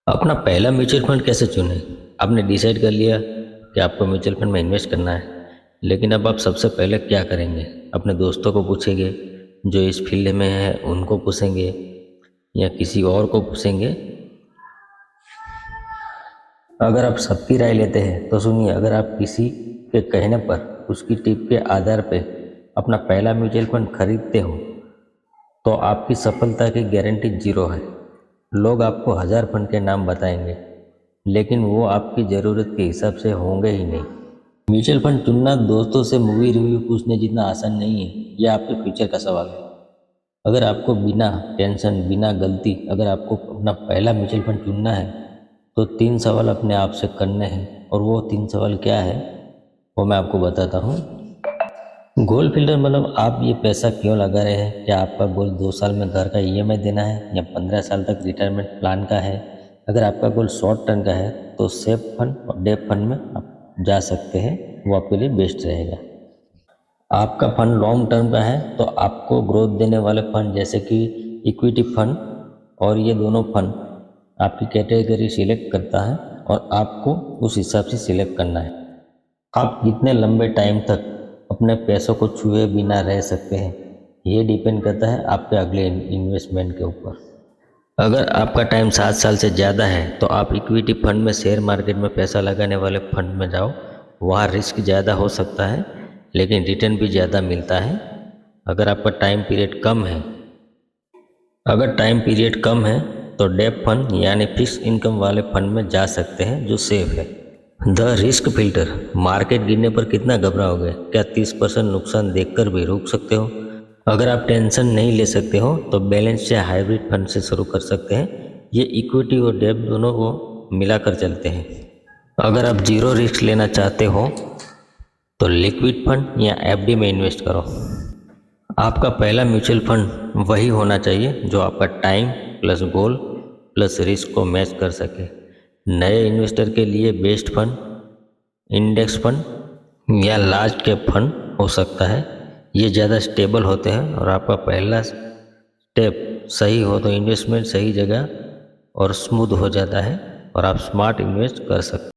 अपना पहला mutual fund कैसे चुनें? आपने डिसाइड कर लिया कि आपको म्यूचुअल फंड में इन्वेस्ट करना है, लेकिन अब आप सबसे पहले क्या करेंगे? अपने दोस्तों को पूछेंगे, जो इस फील्ड में है उनको पूछेंगे या किसी और को पूछेंगे? अगर आप सबकी राय लेते हैं तो सुनिए, अगर आप किसी के कहने पर उसकी टिप के आधार पे अपना पहला म्यूचुअल फंड खरीदते हो तो आपकी सफलता की गारंटी जीरो है। लोग आपको 1000 फंड के नाम बताएंगे, लेकिन वो आपकी ज़रूरत के हिसाब से होंगे ही नहीं। म्यूचुअल फंड चुनना दोस्तों से मूवी रिव्यू पूछने जितना आसान नहीं है, यह आपके फ्यूचर का सवाल है। अगर आपको बिना टेंशन, बिना गलती अगर आपको अपना पहला म्यूचुअल फंड चुनना है तो 3 सवाल अपने आप से करने हैं, और वो 3 सवाल क्या है वो मैं आपको बताता हूँ। गोल फिल्टर मतलब आप ये पैसा क्यों लगा रहे हैं? क्या आपका गोल 2 साल में घर का ईएमआई देना है या 15 साल तक रिटायरमेंट प्लान का है? अगर आपका गोल शॉर्ट टर्म का है तो सेफ फंड और डेप फंड में आप जा सकते हैं, वो आपके लिए बेस्ट रहेगा। आपका फंड लॉन्ग टर्म का है तो आपको ग्रोथ देने वाले फंड जैसे कि इक्विटी फंड, और ये दोनों फंड आपकी कैटेगरी सिलेक्ट करता है और आपको उस हिसाब से सिलेक्ट करना है। आप कितने लंबे टाइम तक अपने पैसों को छुए बिना रह सकते हैं, ये डिपेंड करता है आपके अगले इन्वेस्टमेंट के ऊपर। अगर आपका टाइम 7 साल से ज़्यादा है तो आप इक्विटी फंड में, शेयर मार्केट में पैसा लगाने वाले फंड में जाओ। वहाँ रिस्क ज़्यादा हो सकता है लेकिन रिटर्न भी ज़्यादा मिलता है। अगर आपका टाइम पीरियड कम है तो डेप फंड यानी फिक्स इनकम वाले फंड में जा सकते हैं जो सेफ है। द रिस्क फिल्टर, मार्केट गिरने पर कितना घबराओगे? क्या 30% नुकसान देखकर भी रुक सकते हो? अगर आप टेंशन नहीं ले सकते हो तो बैलेंस या हाइब्रिड फंड से शुरू कर सकते हैं। ये इक्विटी और डेप दोनों को मिलाकर चलते हैं। अगर आप जीरो रिस्क लेना चाहते हो तो लिक्विड फंड या एफडी में इन्वेस्ट करो। आपका पहला म्यूचुअल फंड वही होना चाहिए जो आपका टाइम प्लस गोल प्लस रिस्क को मैच कर सके। नए इन्वेस्टर के लिए बेस्ट फंड इंडेक्स फंड या लार्ज कैप फंड हो सकता है। ये ज़्यादा स्टेबल होते हैं, और आपका पहला स्टेप सही हो तो इन्वेस्टमेंट सही जगह और स्मूथ हो जाता है और आप स्मार्ट इन्वेस्ट कर सकते हैं।